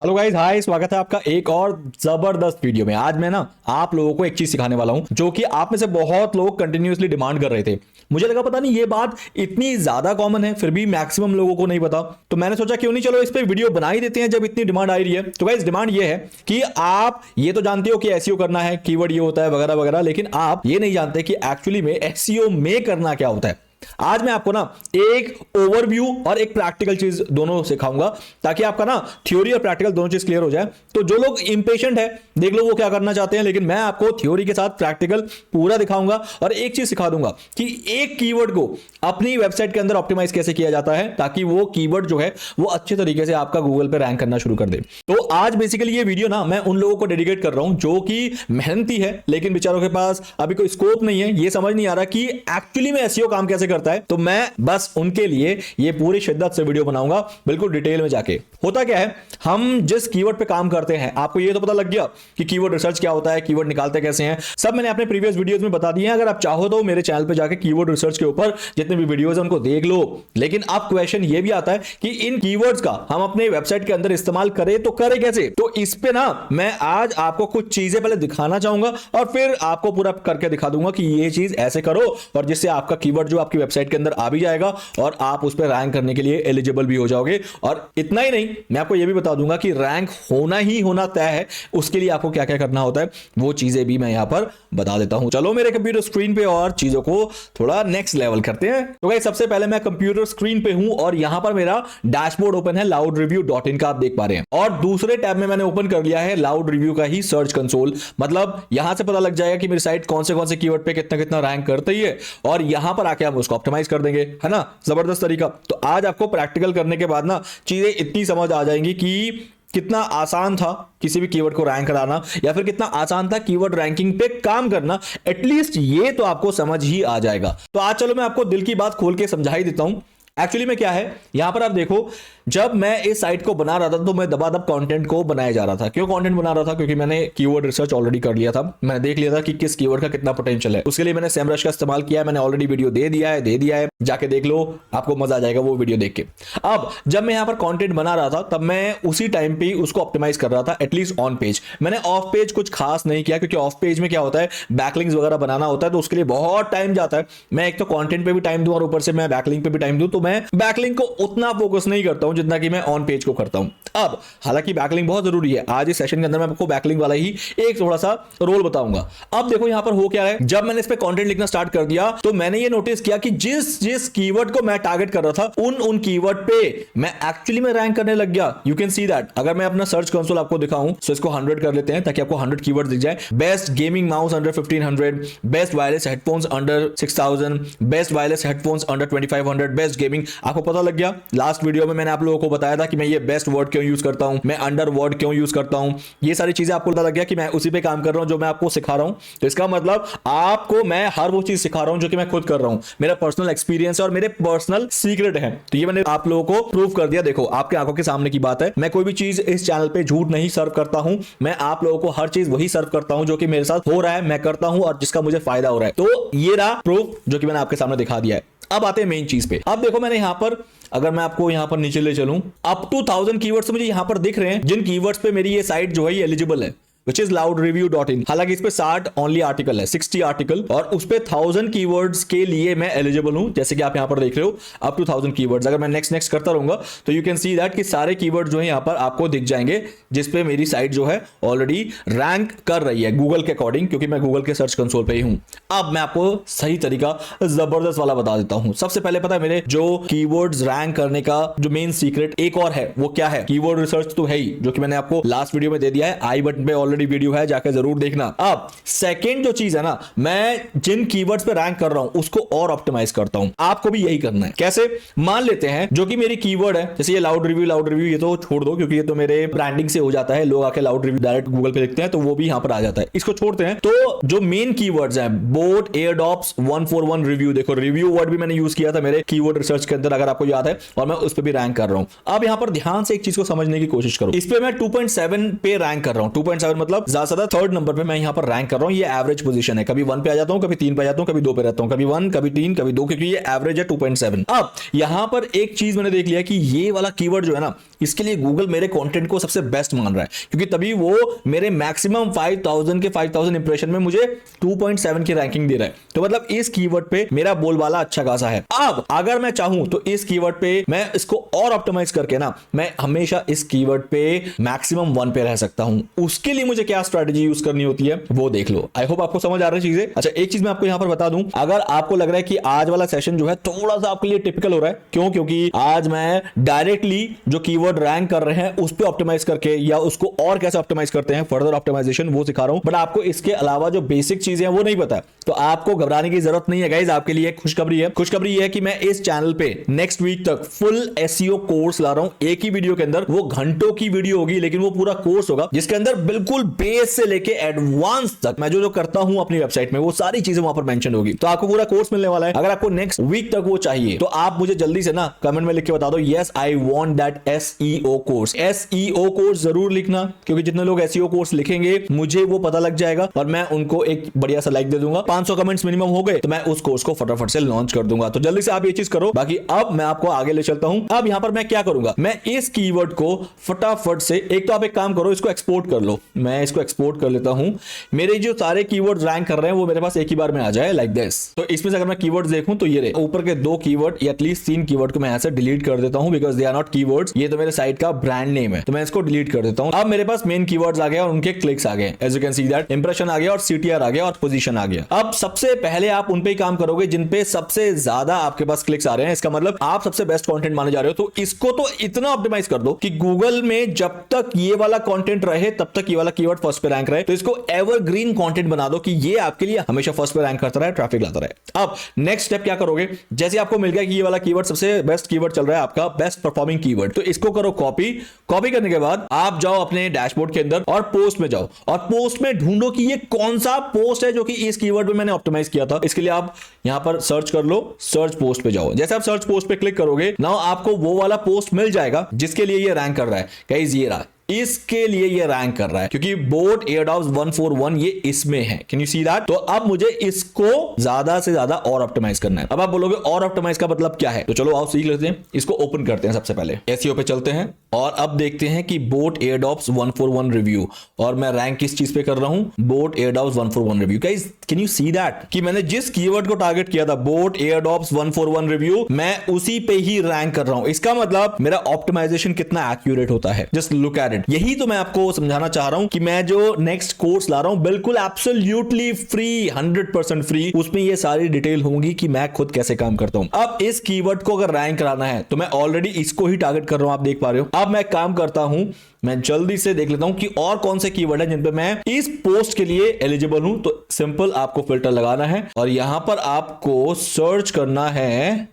Hello guys, हाय, स्वागत है आपका एक और जबरदस्त वीडियो में। आज मैं ना आप लोगों को एक चीज सिखाने वाला हूं जो कि आप में से बहुत लोग कंटिन्यूअसली डिमांड कर रहे थे। मुझे लगा पता नहीं ये बात इतनी ज्यादा कॉमन है, फिर भी मैक्सिमम लोगों को नहीं पता, तो मैंने सोचा क्यों नहीं, चलो इस पे वीडियो बना ही देते हैं जब इतनी डिमांड आ रही है। तो गाइस, डिमांड ये है कि आप ये तो जानते हो कि एसईओ करना है, कीवर्ड ये होता है वगैरह वगैरह, लेकिन आप ये नहीं जानते कि एक्चुअली में एसईओ में करना क्या होता है। आज मैं आपको ना एक ओवरव्यू और एक प्रैक्टिकल चीज दोनों सिखाऊंगा ताकि आपका ना थ्योरी और प्रैक्टिकल दोनों चीज क्लियर हो जाए। तो जो लोग इंपेशेंट है, देख लो वो क्या करना चाहते हैं, लेकिन मैं आपको थ्योरी के साथ प्रैक्टिकल पूरा दिखाऊंगा और एक चीज सिखा दूंगा कि एक कीवर्ड को अपनी वेबसाइट के अंदर ऑप्टिमाइज कैसे किया जाता है ताकि वो कीवर्ड जो है वो अच्छे तरीके से आपका गूगल पे रैंक करना शुरू कर दे। तो आज बेसिकली ये वीडियो ना मैं उन लोगों को डेडिकेट कर रहा हूं जो कि मेहनती है लेकिन बेचारों के पास अभी कोई स्कोप नहीं है, ये समझ नहीं आ रहा कि एक्चुअली में एसईओ काम कैसे करता है। तो मैं बस उनके लिए ये पूरी शिद्दत से वीडियो बनाऊंगा, बिल्कुल डिटेल में जाके। होता क्या है, हम जिस कीवर्ड पे काम करते हैं, आपको ये तो पता लग गया कि कीवर्ड रिसर्च क्या होता है, कीवर्ड निकालते कैसे हैं, सब मैंने अपने प्रीवियस वीडियोस में बता दिए हैं। अगर आप चाहो तो मेरे चैनल पे जाके कीवर्ड रिसर्च के ऊपर जितने भी वीडियोस हैं उनको देख लो। लेकिन अब क्वेश्चन ये भी आता है कि इन कीवर्ड्स का हम अपने वेबसाइट के अंदर इस्तेमाल करें तो करें कैसे। तो इस पे ना मैं आज आपको कुछ चीजें पहले दिखाना चाहूंगा और फिर आपको पूरा करके दिखा दूंगा कि ये चीज ऐसे करो और जिससे आपका कीवर्ड जो आपकी वेबसाइट के अंदर आ भी जाएगा और आप उस पर रैंक करने के लिए एलिजिबल भी हो जाओगे। और इतना ही नहीं, मैं आपको यह भी बता दूंगा कि रैंक होना ही होना तय है, उसके लिए आपको क्या क्या करना होता है वो चीजें भी मैं यहां पर बता देता हूं। चलो मेरे कंप्यूटर स्क्रीन पे और चीजों को थोड़ा नेक्स्ट लेवल करते हैं। तो गाइस, सबसे पहले मैं कंप्यूटर स्क्रीन पे हूं और यहां पर मेरा डैशबोर्ड ओपन है loudreview.in का, आप देख पा रहे हैं। और दूसरे टैब में मैंने ओपन कर लिया है लाउड रिव्यू का ही सर्च कंसोल। मतलब यहां से पता लग जाएगा कि मेरी साइट कौन से कीवर्ड पे कितना कितना रैंक करती है और यहां पर आके हम उसको ऑप्टिमाइज कर देंगे, है ना। जबरदस्त तरीका। तो आज आपको प्रैक्टिकल करने के बाद ना चीजें इतनी समझ आ जाएंगी कि कितना आसान था किसी भी कीवर्ड को रैंक कराना या फिर कितना आसान था कीवर्ड रैंकिंग पे काम करना। एटलीस्ट ये तो आपको समझ ही आ जाएगा। तो आज चलो मैं आपको दिल की बात खोल के समझा ही देता हूं एक्चुअली में क्या है। यहां पर आप देखो, जब मैं इस साइट को बना रहा था तो मैं दबादब कंटेंट को बनाया जा रहा था। क्यों कंटेंट बना रहा था? क्योंकि मैंने कीवर्ड रिसर्च ऑलरेडी कर लिया था। मैंने देख लिया था कि किस कीवर्ड का कितना पोटेंशियल है। उसके लिए मैंने सेमरश का इस्तेमाल किया है। मैंने ऑलरेडी वीडियो दे दिया है, जाके देख लो, आपको मजा आ जाएगा वो वीडियो देख के। अब जब मैं यहां पर कंटेंट बना रहा था तब मैं उसी टाइम पे उसको ऑप्टिमाइज कर रहा था, एटलीस्ट ऑन पेज। मैंने ऑफ पेज कुछ खास नहीं किया क्योंकि ऑफ पेज में क्या होता है, बैकलिंक्स वगैरह बनाना होता है तो उसके लिए बहुत टाइम जाता है। मैं एक तो कंटेंट पे भी टाइम दूं और ऊपर से मैं बैकलिंक पे भी टाइम दूं, तो मैं बैकलिंक को उतना फोकस नहीं करता हूं जितना कि मैं ऑन पेज को करता हूं। अब हालांकि बैकलिंक बहुत जरूरी है, आज इस सेशन के अंदर मैं आपको बैकलिंक वाला ही एक थोड़ा सा रोल बताऊंगा। अब देखो यहां पर हो क्या है, जब मैंने इस पे कंटेंट लिखना स्टार्ट कर दिया तो मैंने ये नोटिस किया कि जिस कीवर्ड को मैं टारगेट कर रहा था उन कीवर्ड पे मैं एक्चुअली में रैंक करने लग गया। You can see that. अगर मैं अपना सर्च कंसोल आपको दिखाऊं तो इसको 100 कर लेते हैं ताकि आपको 100 कीवर्ड दिख जाए। Best gaming mouse under 1500, best wireless headphones under 6000, best wireless headphones under 2500, best gaming. आपको पता लग गया। लास्ट वीडियो में मैंने आप लोगों को बताया था कि मैं ये बेस्ट वर्ड क्यों यूज करता हूं, मैं अंडर वर्ड क्यों यूज करता हूं। ये सारी चीजें आपको पता लग गया कि मैं उसी पे काम कर रहा हूं जो मैं आपको सिखा रहा हूं। तो इसका मतलब आपको मैं हर वो चीज सिखा रहा हूं जो कि मैं खुद कर रहा हूं, मेरा पर्सनल एक्सपीरियंस है और मेरे पर्सनल सीक्रेट है। तो ये मैंने आप लोगों को प्रूव कर दिया। देखो, आपके आंखों के सामने की बात है। मैं कोई भी चीज इस चैनल पे झूठ नहीं सर्व करता हूं। मैं आप लोगों को हर चीज वही सर्व करता हूं जो कि मेरे साथ हो रहा है, मैं करता हूं और जिसका मुझे फायदा हो रहा है। तो ये रहा प्रूफ जो कि मैंने आपके सामने दिखा दिया है। अब आते हैं मेन चीज पे। अब देखो, मैंने यहां पर, अगर मैं आपको यहां पर नीचे ले चलूं, अप टू 1000 कीवर्ड्स मुझे यहां पर दिख रहे हैं जिन कीवर्ड्स पे मेरी ये साइट जो है ये एलिजिबल है, which is loudreview.in। हालांकि इस पे 60 ओनली आर्टिकल है, 60 आर्टिकल, और उस पे 1000 कीवर्ड्स के लिए मैं एलिजिबल हूं, जैसे कि आप यहां पर देख रहे हो अप टू 1000 कीवर्ड्स। अगर मैं नेक्स्ट करता रहूंगा तो यू कैन सी दैट कि सारे कीवर्ड जो है यहां पर आपको दिख जाएंगे जिस पे मेरी साइट जो है ऑलरेडी रैंक कर रही है गूगल के अकॉर्डिंग, क्योंकि मैं गूगल के सर्च कंसोल पे ही हूं। अब मैं आपको सही तरीका जबरदस्त वाला बता देता हूं। सबसे पहले पता है मेरे जो कीवर्ड्स रैंक करने का जो मेन सीक्रेट एक और है, वो क्या है? कीवर्ड रिसर्च तो है ही, जो कि मैंने आपको लास्ट वीडियो में दे दिया है, आई बटन पे ऑलरेडी वीडियो है, जाकर जरूर देखना। अब सेकंड जो चीज है ना, मैं जिन कीवर्ड्स पे रैंक कर रहा हूं उसको और ऑप्टिमाइज करता हूं। आपको भी यही करना है। कैसे? मान लेते हैं जो कि मेरी कीवर्ड है, जैसे ये लाउड रिव्यू, ये तो छोड़ दो क्योंकि ये तो मेरे ब्रांडिंग से हो जाता है। लोग आके लाउड रिव्यू डायरेक्ट गूगल पे लिखते हैं तो वो भी यहां पर आ जाता है, इसको छोड़ते हैं। तो जो मेन कीवर्ड्स हैं, बोट एयरडॉप्स 141 रिव्यू, देखो रिव्यू वर्ड भी मैंने यूज किया था मेरे कीवर्ड रिसर्च के अंदर, अगर आपको याद है, और मैं उस पर भी रैंक कर रहा हूं। अब यहां पर ध्यान से एक चीज को समझने की कोशिश करो। इस पे मैं 2.7 पे रैंक कर रहा हूं। 2.7 मतलब ज्यादा से ज्यादा थर्ड नंबर पे मैं यहाँ पर रैंक कर रहा हूँ। ये एवरेज पोजीशन है, कभी 1 पे आ जाता हूँ, कभी 3 पे आ जाता हूँ, कभी 2 पे रहता हूँ, कभी 1, कभी 3, कभी 2, क्योंकि ये एवरेज है 2.7। अब यहाँ पर एक चीज मैंने देख लिया कि ये वाला कीवर्ड जो है ना, इसके लिए गूगल मेरे कंटेंट को सबसे बेस्ट मान रहा है, क्योंकि तभी वो मेरे मैक्सिमम 5000 इंप्रेशन में मुझे 2.7 की रैंकिंग दे रहा है। तो मतलब इस कीवर्ड पे मेरा बोलबाला अच्छा खासा है। अब अगर मैं चाहूं तो इस कीवर्ड पे मैं इसको और ऑप्टिमाइज करके ना, मैं हमेशा इस कीवर्ड पे मैक्सिमम 1 पे रह सकता हूं। उसके लिए मुझे क्या स्ट्रेटजी यूज करनी होती है वो देख लो। आई होप आपको समझ आ रही है चीजें। अच्छा, एक चीज मैं आपको यहां पर बता दूं, अगर आपको लग रहा है कि आज वाला सेशन जो है थोड़ा सा आपके लिए टिपिकल हो रहा है, क्यों? क्योंकि आज मैं डायरेक्टली जो कीवर्ड रैंक कर रहे हैं उस पे ऑप्टिमाइज करके, या उसको और कैसे ऑप्टिमाइज करते हैं, फर्दर ऑप्टिमाइजेशन वो सिखा रहा हूं। बट आपको इसके अलावा जो बेसिक चीजें हैं वो नहीं पता है, तो आपको घबराने की जरूरत नहीं है गाइस। आपके लिए खुशखबरी है। खुशखबरी ये है कि मैं इस चैनल पे नेक्स्ट वीक तक फुल एसईओ कोर्स ला रहा हूं। एक ही वीडियो के अंदर, वो घंटों की वीडियो होगी, लेकिन वो पूरा कोर्स होगा जिसके अंदर बिल्कुल बेस से लेके एडवांस तक मैं जो करता हूं अपनी वेबसाइट में, वो सारी चीजें वहां पर मेंशन होगी। तो आपको पूरा कोर्स मिलने वाला है। अगर आपको नेक्स्ट वीक तक वो चाहिए तो आप मुझे जल्दी से ना कमेंट में लिख के बता दो, yes I want that SEO course. SEO course जरूर लिखना, क्योंकि जितने लोग एसईओ कोर्स लिखेंगे मुझे वो पता लग जाएगा और मैं उनको एक बढ़िया सा लाइक दे दूंगा। 500 कमेंट्स मिनिमम हो गए तो मैं उस कोर्स को फटाफट से लॉन्च कर दूंगा। तो जल्दी से आप ये चीज करो। बाकी अब मैं आपको आगे ले चलता हूं। अब यहां पर मैं क्या करूंगा, मैं इस कीवर्ड को फटाफट से, एक तो आप एक काम करो, इसको एक्सपोर्ट कर लो। मैं इसको एक्सपोर्ट कर लेता हूं। मेरे जो सारे कीवर्ड रैंक कर रहे हैं वो मेरे पास एक ही बार में आ जाए, लाइक दिस। तो इसमें से अगर मैं कीवर्ड्स देखूं तो ये रहे ऊपर के 2 कीवर्ड या एटलीस्ट 3 कीवर्ड को मैं यहां से डिलीट कर देता हूं, because they are not keywords. ये तो मेरे साइट का ब्रांड नेम है, तो मैं इसको डिलीट कर देता हूं। अब मेरे पास मेन कीवर्ड्स आ गए और उनके क्लिक्स आ गए। As you can see that impression आ गया और सीटीआर आ गया और पोजीशन आ गया। अब सबसे पहले आप उन पे ही काम करोगे जिन पे सबसे ज्यादा आपके पास क्लिक्स आ रहे हैं। इसका मतलब आप सबसे बेस्ट कंटेंट माने जा रहे हो। तो इसको तो इतना ऑप्टिमाइज कर दो कि गूगल में जब तक ये वाला कंटेंट रहे तब तक ये वाला कीवर्ड फर्स्ट पे रैंक रहे। तो इसको एवरग्रीन कंटेंट बना दो कि ये आपके लिए हमेशा फर्स्ट पे रैंक करता रहे, ट्रैफिक लाता रहे। अब नेक्स्ट स्टेप क्या करोगे, जैसे आपको मिल गया कि ये वाला कीवर्ड सबसे बेस्ट कीवर्ड चल रहा है, आपका बेस्ट परफॉर्मिंग कीवर्ड, तो इसको करो कॉपी। कॉपी करने के बाद आप जाओ अपने डैशबोर्ड के अंदर और पोस्ट में जाओ और पोस्ट में ढूंढो कि ये कौन सा पोस्ट है जो कि इस कीवर्ड पे मैंने ऑप्टिमाइज किया था। इसके लिए आप यहां पर सर्च कर लो, सर्च पोस्ट पे जाओ। जैसे आप सर्च पोस्ट पे क्लिक करोगे, नाउ आपको वो वाला पोस्ट मिल जाएगा जिसके लिए ये रैंक कर रहा है। गाइस ये रहा, इसके लिए ये रैंक कर रहा है क्योंकि बोट एयरडॉप्स 141 ये इसमें है। Can you see that? तो अब मुझे इसको ज्यादा से ज्यादा और ऑप्टिमाइज करना है। अब आप बोलोगे और ऑप्टिमाइज का मतलब क्या है, तो चलो आओ सीख लेते हैं। इसको ओपन करते हैं। सबसे पहले एसईओ पे चलते हैं और अब देखते हैं कि बोट एयरडॉप्स 141 रिव्यू, और मैं रैंक किस चीज पे कर रहा हूं, boat Airdopes 141 review. Guys can you see that कि मैंने जिस कीवर्ड को टारगेट किया था, बोट एयरडॉप्स 141 रिव्यू, मैं उसी पे ही रैंक कर रहा हूं। इसका मतलब मेरा ऑप्टिमाइजेशन कितना एक्यूरेट होता है। Just look at it. यही तो मैं आपको समझाना चाह रहा हूं कि मैं जो नेक्स्ट कोर्स ला रहा हूं बिल्कुल एब्सोल्युटली फ्री, 100% फ्री। उसमें ये सारी डिटेल होंगी कि मैं खुद कैसे काम करता हूं। अब इस कीवर्ड को अगर रैंक कराना है तो मैं ऑलरेडी इसको ही टारगेट कर रहा हूं, आप देख पा रहे हो। अब मैं काम करता हूं, मैं जल्दी से देख लेता हूं कि और कौन से कीवर्ड है जिन पे मैं इस पोस्ट के लिए एलिजिबल हूं। तो सिंपल आपको फिल्टर लगाना है और यहां पर आपको सर्च करना है,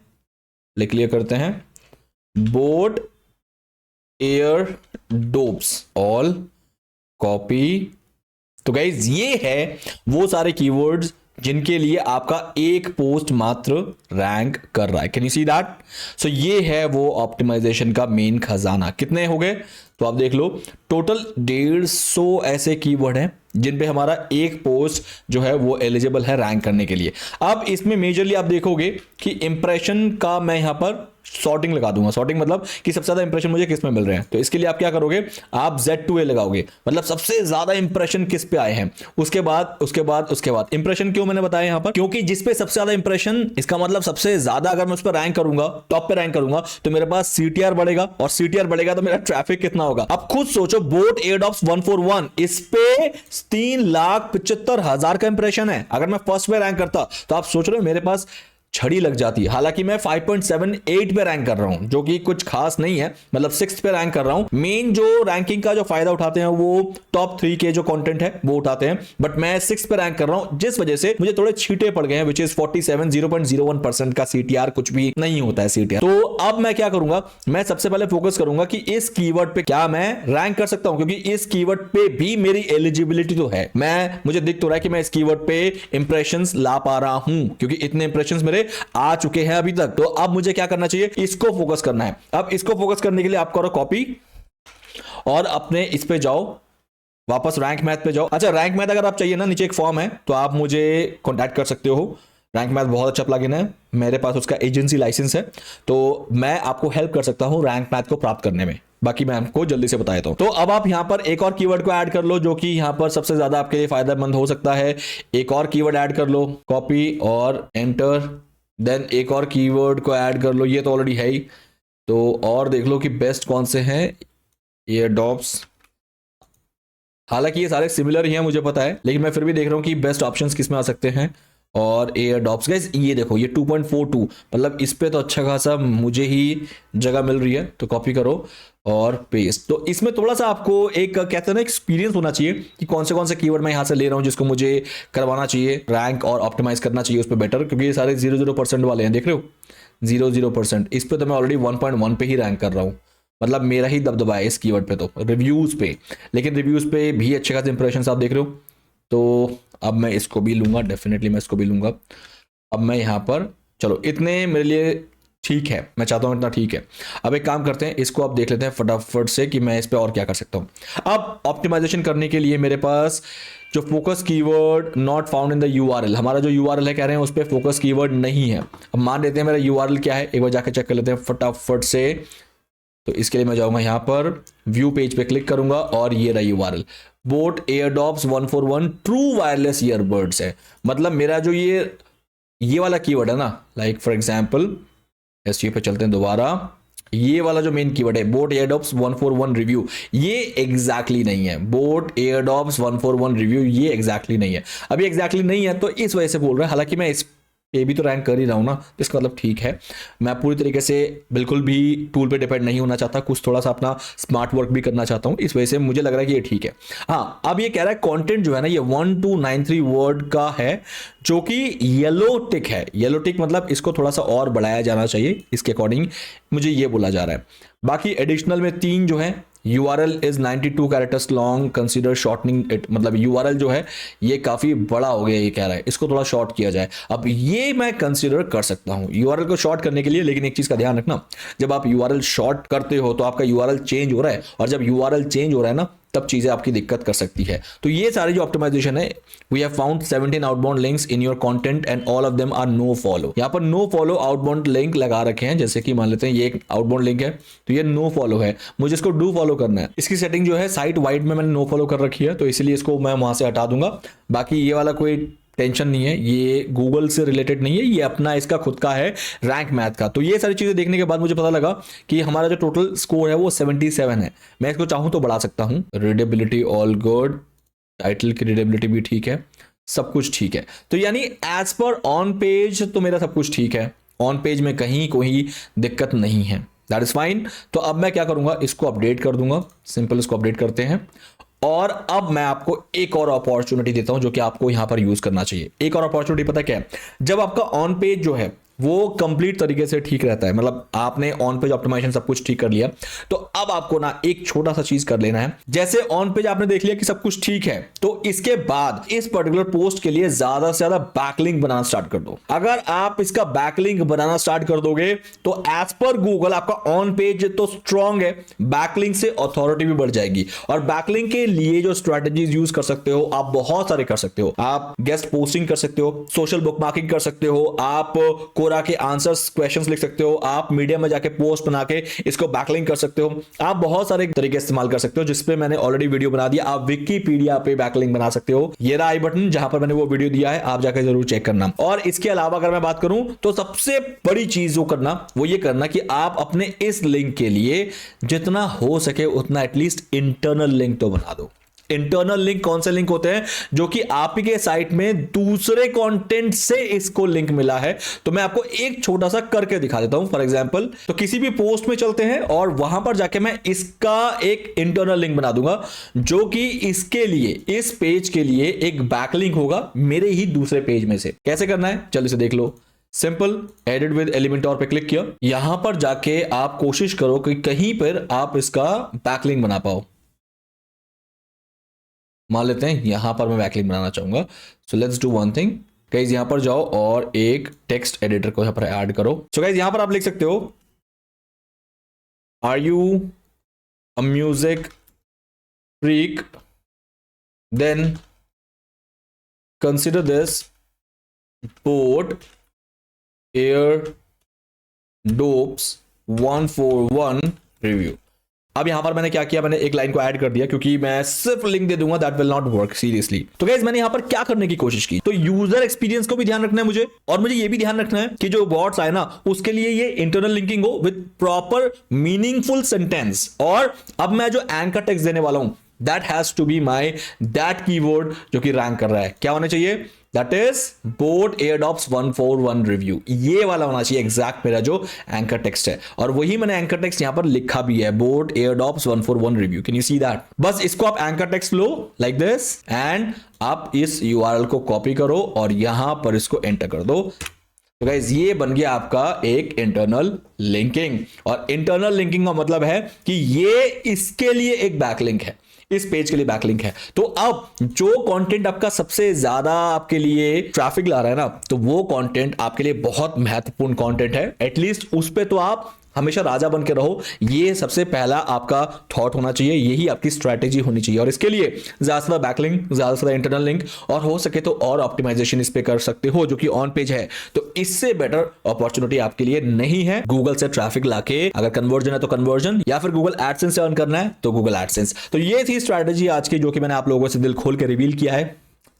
लिख लिया करते हैं, boat air dopes, all copy. तो गाइज ये है वो सारे कीवर्ड्स जिनके लिए आपका एक पोस्ट मात्र रैंक कर रहा है। Can you see that? So ये है वो ऑप्टिमाइजेशन का मेन खजाना। कितने हो गए तो आप देख लो, टोटल 150 ऐसे कीवर्ड हैं जिन पे हमारा एक पोस्ट जो है वो एलिजिबल है रैंक करने के लिए। अब इसमें मेजरली आप देखोगे कि इंप्रेशन का मैं यहां पर सॉर्टिंग लगा दूंगा। सॉर्टिंग मतलब कि सबसे ज्यादा इंप्रेशन मुझे किस में मिल रहे हैं। तो इसके लिए आप क्या करोगे, आप Z2A लगाओगे, मतलब सबसे ज्यादा इंप्रेशन किस पे आए हैं। उसके बाद इंप्रेशन क्यों मैंने बताया यहां पर, क्योंकि जिस पे सबसे ज्यादा इंप्रेशन, इसका मतलब सबसे ज्यादा अगर मैं उस पर रैंक करूंगा, टॉप पे रैंक करूंगा, तो मेरे पास CTR बढ़ेगा और CTR बढ़ेगा तो मेरा ट्रैफिक कितना होगा। अब खुद सोचो, बोट एयरडॉप्स 141 इस पे 3,75,000 का इंप्रेशन है। अगर मैं फर्स्ट पे रैंक करता तो आप सोच रहे हो मेरे पास छड़ी लग जाती। हालांकि मैं 5.78 पे रैंक कर रहा हूं, जो कि कुछ खास नहीं है, मतलब 6th पे रैंक कर रहा हूं। मेन जो रैंकिंग का जो फायदा उठाते हैं वो टॉप 3 के जो कंटेंट है वो उठाते हैं, बट मैं 6th पे रैंक कर रहा हूं, जिस वजह से मुझे थोड़े छींटे पड़ गए हैं, विच इज 47, 0.01% का CTR, कुछ भी नहीं होता है CTR। तो अब मैं क्या करूंगा, मैं सबसे पहले फोकस करूंगा कि इस कीवर्ड पे क्या मैं रैंक कर सकता हूं, क्योंकि इस कीवर्ड पे भी मेरी एलिजिबिलिटी तो है। मुझे दिख तो रहा है कि मैं इस कीवर्ड पे इंप्रेशंस ला पा रहा हूं, क्योंकि इतने इंप्रेशंस मेरे आ चुके हैं अभी तक। तो अब मुझे क्या करना चाहिए, इसको फोकस करना है। अब इसको फोकस करने के लिए आप करो कॉपी और अपने इस पे जाओ, वापस रैंक मैथ पे जाओ। अच्छा, रैंक मैथ अगर आप चाहिए ना, नीचे एक फॉर्म है, तो आप मुझे कांटेक्ट कर सकते हो। रैंक मैथ बहुत अच्छा प्लगइन है, मेरे पास उसका एजेंसी लाइसेंस है, तो मैं आपको हेल्प कर सकता हूं रैंक मैथ को प्राप्त करने में। बाकी मैं आपको जल्दी से बता देता हूं। तो अब आप यहां पर एक और कीवर्ड को ऐड कर लो जो कि यहां पर सबसे ज्यादा आपके लिए फायदेमंद हो सकता है। एक और कीवर्ड ऐड कर लो, कॉपी और एंटर। देन एक और कीवर्ड को ऐड कर लो, ये तो ऑलरेडी है ही। तो और देख लो कि बेस्ट कौन से हैं। ये डॉप्स, हालांकि ये सारे सिमिलर ही हैं मुझे पता है, लेकिन मैं फिर भी देख रहा हूँ कि बेस्ट ऑप्शंस किस में आ सकते हैं। और एयर डॉप्स गाइस, ये देखो ये 2.42, मतलब इस पे तो अच्छा खासा मुझे ही जगह मिल रही है। तो कॉपी करो और पेस्ट। तो इसमें थोड़ा सा आपको एक कहते हैं ना एक्सपीरियंस होना चाहिए कि कौन से कीवर्ड मैं यहाँ से ले रहा हूँ जिसको मुझे करवाना चाहिए रैंक और ऑप्टिमाइज करना चाहिए उस पर बेटर, क्योंकि ये सारे 0% वाले हैं, देख रहे हो 0% इस पे तो मैं ऑलरेडी 1.1 पे ही रैंक कर रहा हूँ। मतलब मेरा ही दबदबा है इस कीवर्ड पे तो रिव्यूज पे, लेकिन रिव्यूज पे भी अच्छे खासे इंप्रेशन आप देख रहे हो। तो अब मैं इसको भी लूंगा, डेफिनेटली मैं इसको भी लूंगा। अब मैं यहाँ पर, चलो इतने मेरे लिए ठीक है, मैं चाहता हूँ इतना ठीक है। अब एक काम करते हैं, इसको आप देख लेते हैं फटाफट से कि मैं इस पर और क्या कर सकता हूँ। अब ऑप्टिमाइजेशन करने के लिए मेरे पास जो focus keyword not found in the URL, हमारा जो यूआरएल है कह रहे हैं उस पर फोकस कीवर्ड नहीं है। अब मान लेते हैं मेरा यूआरएल क्या है, एक बार जाके चेक कर लेते हैं फटाफट से। तो इसके लिए मैं जाऊंगा यहाँ पर व्यू पेज पे क्लिक करूंगा और ये रहा URL, boat Airdopes 141 true wireless earbuds है। मतलब मेरा जो ये वाला कीवर्ड है ना, लाइक फॉर एग्जांपल एसईओ पे चलते हैं दोबारा, ये वाला जो मेन कीवर्ड है बोट एयरडॉप्स 141 रिव्यू, ये एग्जैक्टली नहीं है। बोट एयरडॉप्स 141 रिव्यू ये एग्जैक्टली नहीं है। अभी एग्जैक्टली नहीं है तो इस वजह से बोल रहा है, हालांकि मैं इस पे भी तो रैंक कर ही रहा हूं ना, तो इसका मतलब ठीक है। मैं पूरी तरीके से बिल्कुल भी टूल पे डिपेंड नहीं होना चाहता, कुछ थोड़ा सा अपना स्मार्ट वर्क भी करना चाहता हूं, इस वजह से मुझे लग रहा है कि ये ठीक है। हाँ, अब ये कह रहा है कंटेंट जो है ना ये 1293 वर्ड का है, जो कि येलो टिक है। येलो टिक मतलब इसको थोड़ा सा और बढ़ाया जाना चाहिए, इसके अकॉर्डिंग मुझे ये बोला जा रहा है। बाकी एडिशनल में 3 जो है, URL is 92 characters long, consider shortening it, मतलब URL जो है ये काफी बड़ा हो गया, ये कह रहा है इसको थोड़ा शॉर्ट किया जाए। अब ये मैं कंसीडर कर सकता हूं URL को शॉर्ट करने के लिए, लेकिन एक चीज का ध्यान रखना, जब आप URL शॉर्ट करते हो तो आपका URL चेंज हो रहा है, और जब URL चेंज हो रहा है ना तब चीजें आपकी दिक्कत कर सकती है। तो ये सारी जो ऑप्टिमाइजेशन है, we have found 17 outbound links in your content and all of them are no follow. यहाँ पर नो फॉलो आउटबाउंड लिंक लगा रखे हैं, जैसे कि मान लेते हैं ये एक आउटबाउंड लिंक है तो ये नो फॉलो है, मुझे इसको डू फॉलो करना है। इसकी सेटिंग जो है साइट वाइड में मैंने नो फॉलो कर रखी है, तो इसलिए इसको मैं वहां से हटा दूंगा। बाकी ये वाला कोई टेंशन नहीं है, ये गूगल से रिलेटेड नहीं है, ये अपना इसका खुद का है रैंक मैथ का। तो ये सारी चीजें देखने के बाद मुझे पता लगा कि हमारा जो टोटल स्कोर है वो 77 है। मैं इसको चाहूं तो बढ़ा सकता हूं। रीडेबिलिटी ऑल गुड, टाइटल की रीडेबिलिटी भी ठीक है, सब कुछ ठीक है। तो यानी एज पर ऑन पेज तो मेरा सब कुछ ठीक है, ऑन पेज में कहीं कोई दिक्कत नहीं है, दैट इज फाइन। तो अब मैं क्या करूंगा, इसको अपडेट कर दूंगा, सिंपल इसको अपडेट करते हैं। और अब मैं आपको एक और अपॉर्चुनिटी देता हूं जो कि आपको यहां पर यूज करना चाहिए। एक और अपॉर्चुनिटी पता क्या है, जब आपका ऑन पेज जो है वो कंप्लीट तरीके से ठीक रहता है, मतलब आपने ऑन पेज ऑप्टिमाइजेशन सब कुछ ठीक कर लिया, तो अब आपको ना एक छोटा सा चीज कर लेना है। जैसे ऑन पेज आपने देख लिया कि सब कुछ ठीक है, तो इसके बाद इस पर्टिकुलर पोस्ट के लिए ज्यादा से ज्यादा बैकलिंक बनाना स्टार्ट कर दो। अगर आप इसका बैकलिंक बनाना स्टार्ट कर दोगे तो एज पर गूगल आपका ऑन पेज तो स्ट्रांग है, बैकलिंक से अथॉरिटी भी बढ़ जाएगी। और बैकलिंक के लिए जो स्ट्रेटजीज यूज कर सकते हो आप बहुत सारे कर सकते हो। आप गेस्ट पोस्टिंग कर सकते हो, सोशल बुकमार्किंग कर सकते हो, आप कोरा के आंसर्स क्वेश्चंस लिख सकते हो, आप मीडिया में जाके पोस्ट बना के इसको बैकलिंक कर सकते हो, आप बहुत सारे तरीके इस्तेमाल कर सकते हो जिसपे मैंने ऑलरेडी वीडियो बना दिया। आप विकिपीडिया पे बैकलिंक बना सकते हो, ये रहा आई बटन जहां पर मैंने वो वीडियो दिया है, आप जाकर जरूर चेक करना। और इसके अलावा अगर मैं बात करूं तो सबसे बड़ी चीज जो करना वो ये करना कि आप अपने इस लिंक के लिए जितना हो सके उतना एटलीस्ट इंटरनल लिंक तो बना दो। इंटरनल लिंक कौन से लिंक होते हैं, जो कि आपके साइट में दूसरे कंटेंट से इसको लिंक मिला है। तो मैं आपको एक छोटा सा करके दिखा देता हूं। फॉर एग्जांपल, तो किसी भी पोस्ट में चलते हैं और वहां पर जाके मैं इसका एक इंटरनल लिंक बना दूंगा, जो कि इसके लिए, इस पेज के लिए एक बैकलिंक होगा मेरे ही दूसरे पेज में से। कैसे करना है चलो इसे देख लो। सिंपल, एडिट विद एलिमेंटोर पे क्लिक किया, यहां पर जाके आप कोशिश करो कि कहीं पर आप इसका बैकलिंक बना पाओ। मान लेते हैं यहां पर मैं बैकलिंक बनाना चाहूंगा, so let's do one thing guys, यहां पर जाओ और एक टेक्स्ट एडिटर को यहां पर ऐड करो। सो गाइस यहां पर आप लिख सकते हो, are you a music freak then consider this Boat Airdopes 141 review. अब यहां पर मैंने क्या किया, मैंने एक लाइन को ऐड कर दिया क्योंकि मैं सिर्फ लिंक दे दूंगा, that will not work seriously. तो गाइस मैंने यहां पर क्या करने की कोशिश की, तो यूजर एक्सपीरियंस को भी ध्यान रखना है मुझे, और मुझे ये भी ध्यान रखना है कि जो बॉट्स आए ना उसके लिए ये इंटरनल लिंकिंग हो विद प्रॉपर मीनिंगफुल सेंटेंस। और अब मैं जो एंकर टेक्स्ट देने वाला हूं that has to be my that keyword जो कि रैंक कर रहा है। क्या होना चाहिए, that is Boat Airdopes 141 review, ये वाला होना चाहिए एग्जैक्ट मेरा जो एंकर टेक्स्ट है। और वही मैंने एंकर टेक्स्ट यहां पर लिखा भी है, boat Airdopes 141 review. Can you see that? बस इसको आप anchor text low like this and आप इस यूआरएल को कॉपी करो और यहां पर इसको एंटर कर दो। तो गाइज ये बन गया आपका एक इंटरनल लिंकिंग। और इंटरनल लिंकिंग का मतलब है कि ये इसके लिए एक बैकलिंक है, इस पेज के लिए बैकलिंक है। तो अब जो कंटेंट आपका सबसे ज्यादा आपके लिए ट्रैफिक ला रहा है ना, तो वो कंटेंट आपके लिए बहुत महत्वपूर्ण कंटेंट है, एटलीस्ट उस पे तो आप हमेशा राजा बन के रहो। ये सबसे पहला आपका थॉट होना चाहिए, यही आपकी स्ट्रैटेजी होनी चाहिए। और इसके लिए ज्यादा से ज्यादा बैकलिंक, ज्यादा से ज्यादा इंटरनल लिंक, और हो सके तो और ऑप्टिमाइजेशन इस पे कर सकते हो जो कि ऑन पेज है। तो इससे बेटर अपॉर्चुनिटी आपके लिए नहीं है गूगल से ट्रैफिक लाके। अगर कन्वर्जन है तो कन्वर्जन, या फिर गूगल एडसेंस से अर्न करना है तो गूगल एडसेंस। तो ये थी स्ट्रैटेजी आज की जो कि मैंने आप लोगों से दिल खोल के रिवील किया है।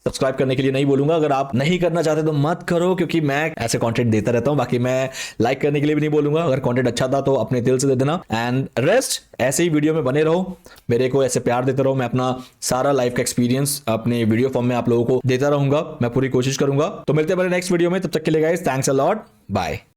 सब्सक्राइब करने के लिए नहीं बोलूंगा, अगर आप नहीं करना चाहते तो मत करो, क्योंकि मैं ऐसे कंटेंट देता रहता हूं। बाकी मैं लाइक करने के लिए भी नहीं बोलूंगा, अगर कंटेंट अच्छा था तो अपने दिल से दे देना। एंड रेस्ट ऐसे ही वीडियो में बने रहो, मेरे को ऐसे प्यार देते रहो। मैं अपना सारा लाइफ का एक्सपीरियंस अपने वीडियो फॉर्म में आप लोगों को देता रहूंगा, मैं पूरी कोशिश करूंगा। तो मिलते हैं नेक्स्ट वीडियो में, तब तक के लिए guys thanks a lot, bye.